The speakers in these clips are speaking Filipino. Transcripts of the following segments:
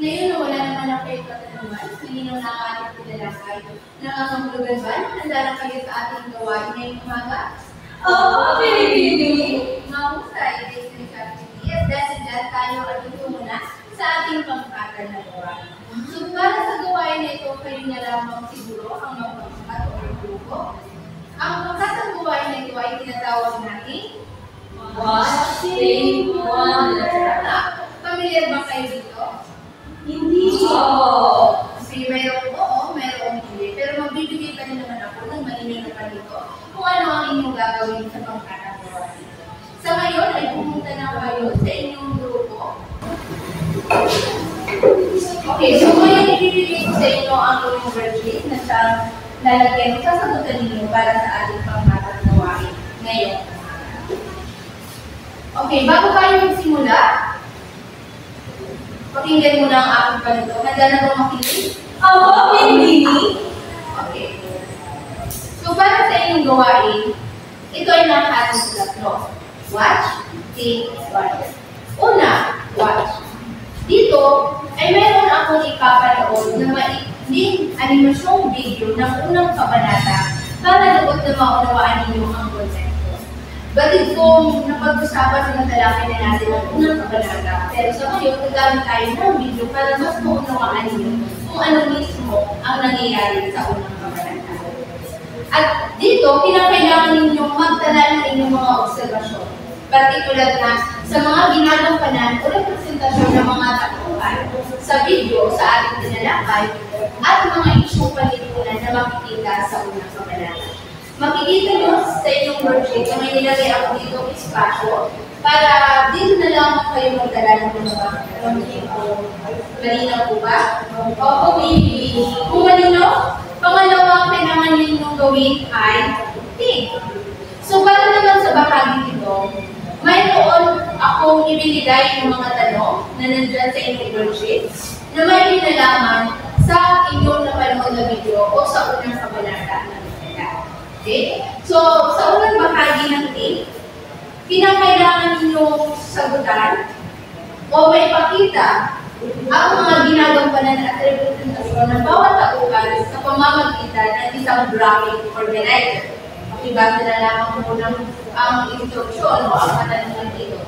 Ngayon na wala naman na kayo katanungan, malinaw na ang ating pinalakay. Nangangahulugan ba? Handa na kayo sa ating gawain ngayong umaga? Oo, Pilipini! Mahusay, Disney Captivity, at dahil dyan tayo ay tutungo na sa ating pangkatal na gawain. So para sa gawain na ito, kayo na lamang siguro ang magpangkat o grupo. Ang pangkatang gawain na ito ay tinatawag natin Watching Wonder. Familiar ba kayo dito? Hindi. Kasi mayroong oo, mayroong hindi. Pero magbibigay pa rin naman ako ng malinaw na panito kung ano ang inyong gagawin sa pangkatang gawain. Sa ngayon ay pumunta na kayo sa inyong grupo. Okay, so ngayon ibibigay ko sa inyo ang inyong worksheet na siyang lalagyan sa sasagutan ninyo para sa ating pangkatang gawain ngayon. Okay, bago tayo magsimula, pakinggan muna ang aking panito. Handa na ba makinig? Oo, Pilipini! Okay. So, para sa inyong gawain, ito ay nakaating sa tatlo. Watch, think, wonder. Una, watch. Dito ay mayroon akong ipapanood na maikling animasyong video ng unang kabanata para doon na maunawaan ninyo ang konsepto. Batid kong napag-usapan sa natalakay na natin ang unang kabanata, pero sa ngayon, nagamit tayo ng video para mas maunawaan ninyo kung ano mismo ang nangyayari sa unang kabanata. At dito, kinakailangan ninyong magtala ng inyong mga obserbasyon. Partikular na sa mga ginagampanan o representasyon ng mga tauhan sa video sa ating tinalakay at mga isyong panlipunan na makikita sa unang kabanata. Makikita nyo sa inyong worksheet na may nilagay ako dito espasyo para dito na lamang kayo magdala ng mga malinaw po ba? Oo, baby. Kung malinaw, pangalawa ang kailangan ninyong gawin ay think. So para naman sa bahagi nito, mayroon akong ibinigay ng mga tanong na nandyan sa inyong worksheet na may kinalaman sa inyong napanood na video o sa unang kabanata na nila. Okay? So, sa unang bahagi ng think, kinakailangan ninyong sagutan o may pakita ang mga ginagampanan at representasyon ng bawat tauhan sa pamamagitan ng isang graphic organizer. Ibasa na lamang muna ang instruksyon o ang katanungan dito.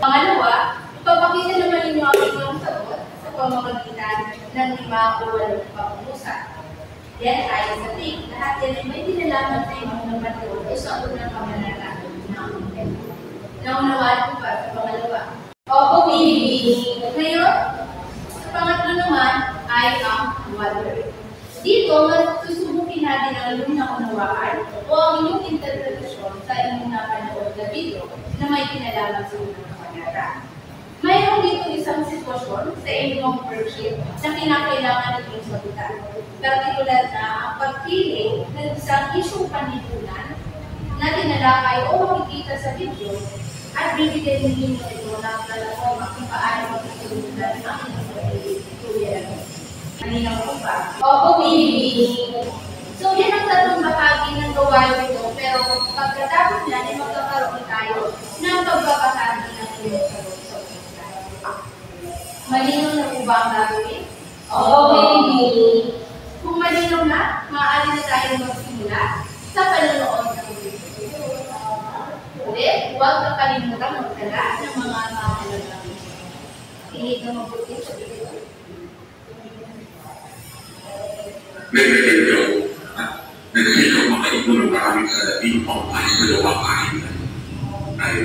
Pangalawa, ipapakita naman ninyo ang inyong sagot sa pamamagitan ng 5 o 8 pangungusap. Yan ay sa think, lahat yan ay may dinalaman sa inyong napanood o sa unang kabanata ng content. Naunawaan ko ba sa pangalawa? Opo, baby! Ngayon, sa pangatlo naman ay ang wonder. Dito, susubukin natin ang inyong naunawaan o ang inyong interpretasyon sa inyong napanood na video na may kinalaman sa unang kabanata. Mayroon dito isang sitwasyon sa inyong worksheet na kinakailangan inyong sagutan. Partikular na ang pagpili ng isang isyong panlipunan na tinalakay o makikita sa video at bibigyan ninyo ito ng platforma kung paano magtutulungan ang inyong tuloy. Malinaw po ba? Opo, baby! So, yan ang tatlong bahagi ng gawain ito, pero pagkatapos yan, ay magkakaroon tayo ng pagbabahagi ng inyong sagot sa umpisa. Malinaw na po ba ang gagawin? Oo, baby! Kung malinaw na, maaari na tayo magsimula sa panonood ng video. Ulit, huwag kakalimutan magtala ng mga mahalagang video. Kinig na mabuti sa video. Nagkakagaw at nagkakagaw makaibo ng maraming salating pangpay sa dalawang kahinan ay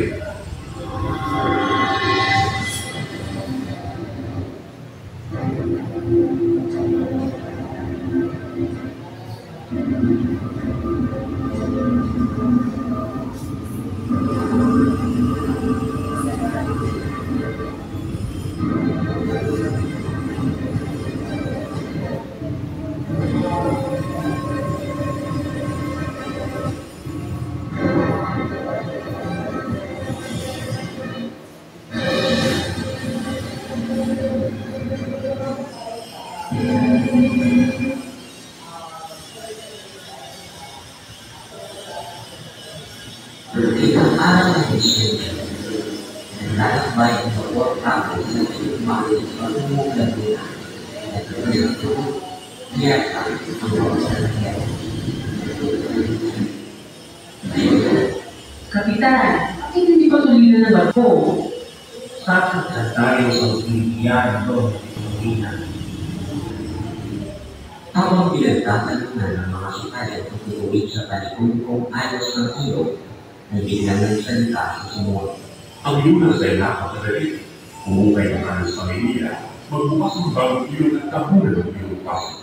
Berbeda arah dari sini, dan ay suportado sa sumali sa lumulad nila. At ito, yata ang mga sanay. Kapitan, bakit hindi ba tuloy na barko? Sakit na tayo sa bibigyan ito ng Pilipinas. Habang pinagtatanungan ng mga sukalit at tinuwid sa talikod kung ayos ng ilog, ay biglang nagsalita sa sumula. Ang lunas ay napakadali. Umukay ng kanan sa Maynila, magbukas ng bagong ilog at tabunan ng ilog Pasig.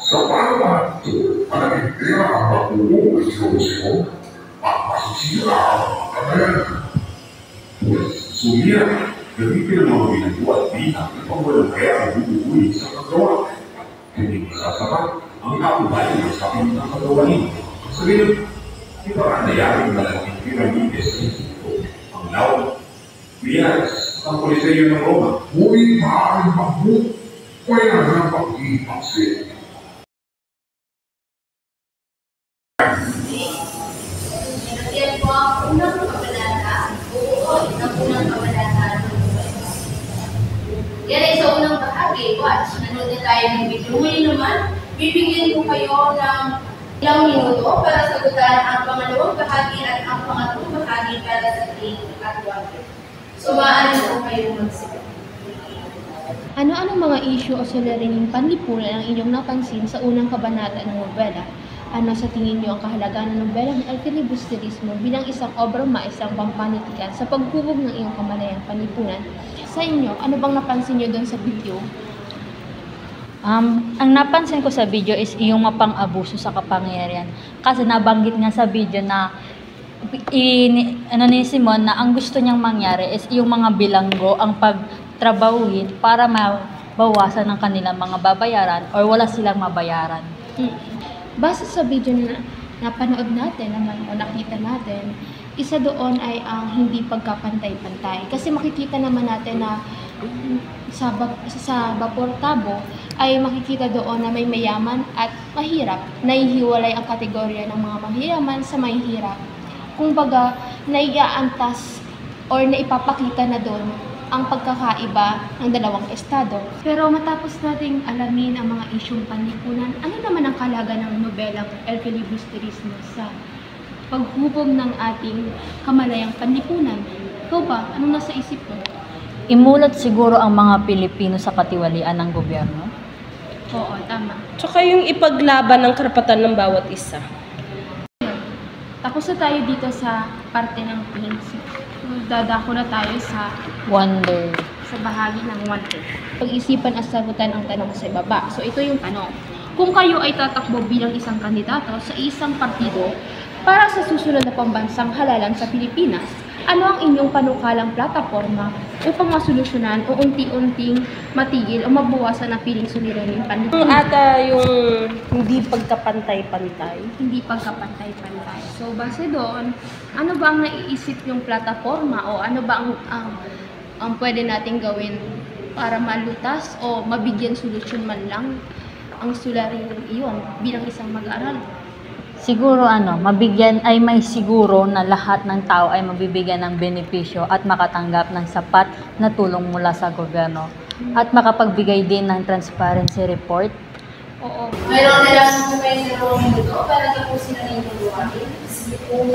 Sa palaman ito, ang nagtira ang bakuo ng Diyos at masisira ang pagkakayan. Sumira, gamitin ang mga binagyo at bilang upang walang kaya ang bubuuin sa kagawa. Hindi masasapat ang kakubayan ng sapin ng kagawain. Sa ganun, iparanayari malaking piramides sa Egypto, ang lawa, Mias, ang Poliseyo ng Roma. Ngunit maaaring magbuk, kaya ng pag-iipaksin. Yan po ang unang kabanata, ng unang kabanata ng Buwan. Yan ay sa unang bahagi, watch. Nanood na tayo ng video. Ngayon naman, bibigyan ko kayo ng ilang minuto para sagutan ang pangalawang bahagi at ang pangatlong bahagi para sa 3 at 1. So, maaari po kayo magsigat. Ano-anong mga issue o suliraning panlipunan ang inyong napansin sa unang kabanata ng nobela? Ano sa tingin niyo ang kahalagaan ng nobela ng El Filibusterismo bilang isang obrang maisang pampanitikan sa paghubog ng iyong kamalayang panlipunan? Sa inyo, ano bang napansin niyo doon sa video? Ang napansin ko sa video is yung mapang-abuso sa kapangyarihan. Kasi nabanggit nga sa video na ni Simon na ang gusto niyang mangyari is yung mga bilanggo ang pagtrabahuin para mabawasan ng kanilang mga babayaran or wala silang mabayaran. Base sa video na napanood natin naman o nakita natin, isa doon ay ang hindi pagkapantay-pantay. Kasi makikita naman natin na sa Vapor Tabo ay makikita doon na may mayaman at mahirap. Nahihiwalay ang kategorya ng mga mayaman sa mahihirap. Kumbaga, naiaantas or naipapakita na doon ang pagkakaiba ng dalawang estado. Pero matapos nating alamin ang mga isyong panlipunan, ano naman ang kahalaga ng nobelang El Filibusterismo sa paghubog ng ating kamalayang panlipunan? Ikaw ba? Anong nasa isip mo? Imulat siguro ang mga Pilipino sa katiwalian ng gobyerno. Oo, tama. Tsaka yung ipaglaban ng karapatan ng bawat isa. Tapos na tayo dito sa parte ng things. Dadako na tayo sa Wonder. bahagi ng wonder. Pag-isipan at sagutan ang tanong sa ibaba. So ito yung tanong. Kung kayo ay tatakbo bilang isang kandidato sa isang partido para sa susunod na pambansang halalan sa Pilipinas, ano ang inyong panukalang plataforma upang masolusyonan o unti-unting matigil o mabawasan ang piling suliraning panlipunan? Ata yung hindi pagkapantay-pantay. Hindi pagkapantay-pantay. So, base doon, ano ba ang naiisip yung plataforma o ano ba ang pwede nating gawin para malutas o mabigyan solusyon man lang ang suliraning iyon bilang isang mag-aaral? Siguro mabigyan ay may siguro na lahat ng tao ay mabibigyan ng benepisyo at makatanggap ng sapat na tulong mula sa gobyerno at makapagbigay din ng transparency report. Oo. Mayroon na lang po kayo sa 2 minuto para tapusin na inyong buhatin.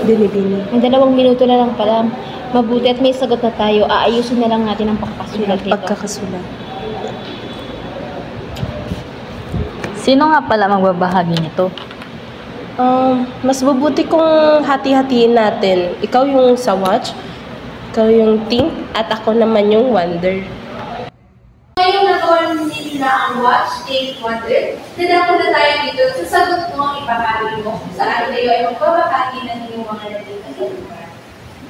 Bini-bini. Ang 2 minuto na lang pala. Mabuti at may sagot na tayo. Aayusin na lang natin ang pagkakasulat dito. Pagkakasulat. Sino nga pala magbabahagi nito? Mas mabuti kung hati-hatiin natin. Ikaw yung sa watch, ikaw yung think, at ako naman yung wonder. Ngayong nagawa nila ang watch, take, wonder, nadako na tayo dito sa sagot mo ang ipahagi mo kung saan kayo ay magbabahagi ng inyong mga naging.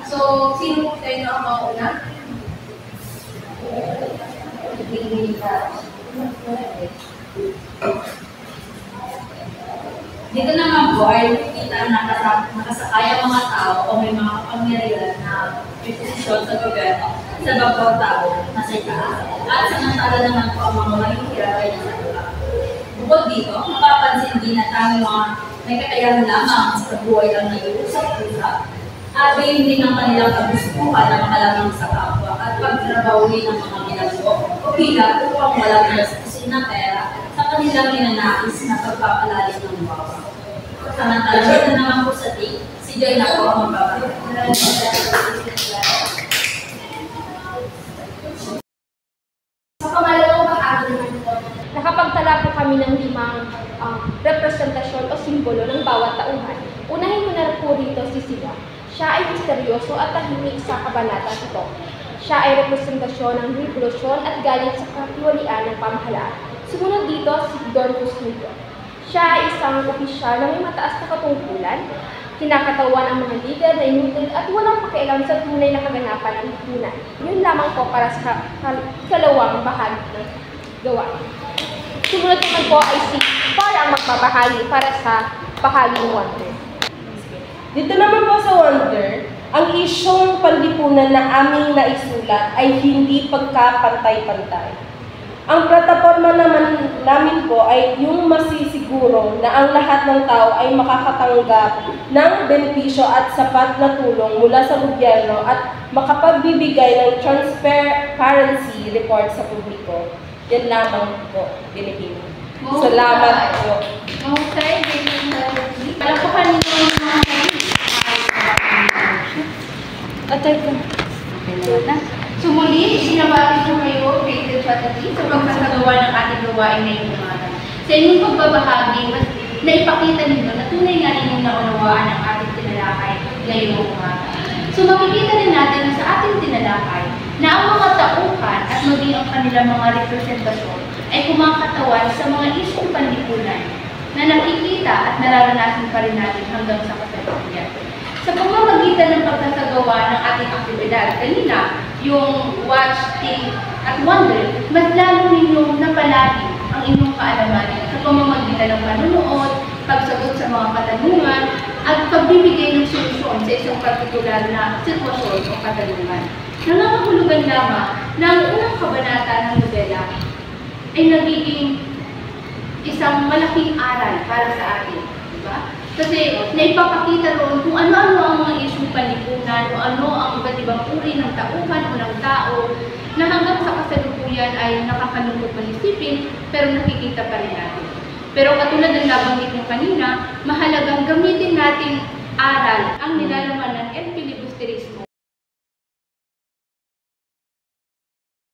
So, sino po tayo ang mauna? Dito naman po ay nakikita na nakasakay ang mga tao o may mga kapangyarihan na may posisyon sa gobyerno sa bawat tao na sa itaas. At samantala naman po ang mga mahihirap ay nasa baba. Bukod dito, mapapansin din na tanging mga may kakayahan lamang sa buhay ang nag-uusap-usap at gayon din ang kanilang kagustuhan na makalamang sa kapwa at pagtrabahuin ng mga ginagawa o bilang upang walang gastusin na pera sa kanilang ninanais na pagpapalalim ng bawa. Samantala, dito naman po sa take, si Joy na po ang magbabalik. Sa pangalawang bahagi naman po, Nakapagtala po kami ng 5 representasyon o simbolo ng bawat tauhan. Unahin ko na po rito si Siwa. Siya ay misteryoso at tahimik sa kabanata ito. Siya ay representasyon ng revolusyon at galit sa katiwalian ng pamahalaan. Sumunod dito si Don Cusnillo. Siya ay isang opisyal na may mataas na katungkulan, kinakatawan ang mga lider na inutil at walang pakialam sa tunay na kaganapan ng lipunan. Yun lamang po para sa kalawang bahagi ng gawain. Sumunod naman po ay si Par ang magpapahagi para sa bahaging Wonder. Dito naman po sa Wonder, ang isyong panlipunan na aming naisulat ay hindi pagkapantay-pantay. Ang plataforma naman namin po ay yung masisiguro na ang lahat ng tao ay makakatanggap ng benepisyo at sapat na tulong mula sa gobyerno at makapagbibigay ng transparency report sa publiko. Yan lamang po, binibigay. Salamat po. mahusay din yung palapakan ninyo ang mga Atay ko. So muli, sinabati ko kayo, Creative Strategy, sa pagkasagawa ng ating gawain na yung umaga. Sa inyong pagbabahagi, naipakita ninyo na tunay nga ninyong naunawaan ang ating tinalakay ngayong umaga. So makikita rin natin na sa ating tinalakay na ang mga tauhan at maging ang kanilang mga representasyon ay kumakatawan sa mga isyong panlipunan na nakikita at nararanasan pa rin natin hanggang sa kasalukuyan. Sa pamamagitan ng pagkasagawa ng ating aktibidad, kanina, yung watch, think, at wonder, mas lalo ninyong napalalim ang inyong kaalaman sa pamamagitan ng panunood, pagsagot sa mga katanungan, at pagbibigay ng solusyon sa isang partikular na sitwasyon o katanungan. Nangangahulugan lamang na ang unang kabanata ng nobela ay nagiging isang malaking aral para sa atin. Diba? Kasi naipapakita roon kung ano-ano ang mga isyong panlipunan o ano ang iba't ibang uri ng tauhan o ng tao na hanggang sa kasalukuyan ay nakakalungkot panisipin pero nakikita pa rin natin. Pero katulad ng nabanggit nyo kanina, mahalagang gamitin natin aral ang nilalaman ng filibusterismo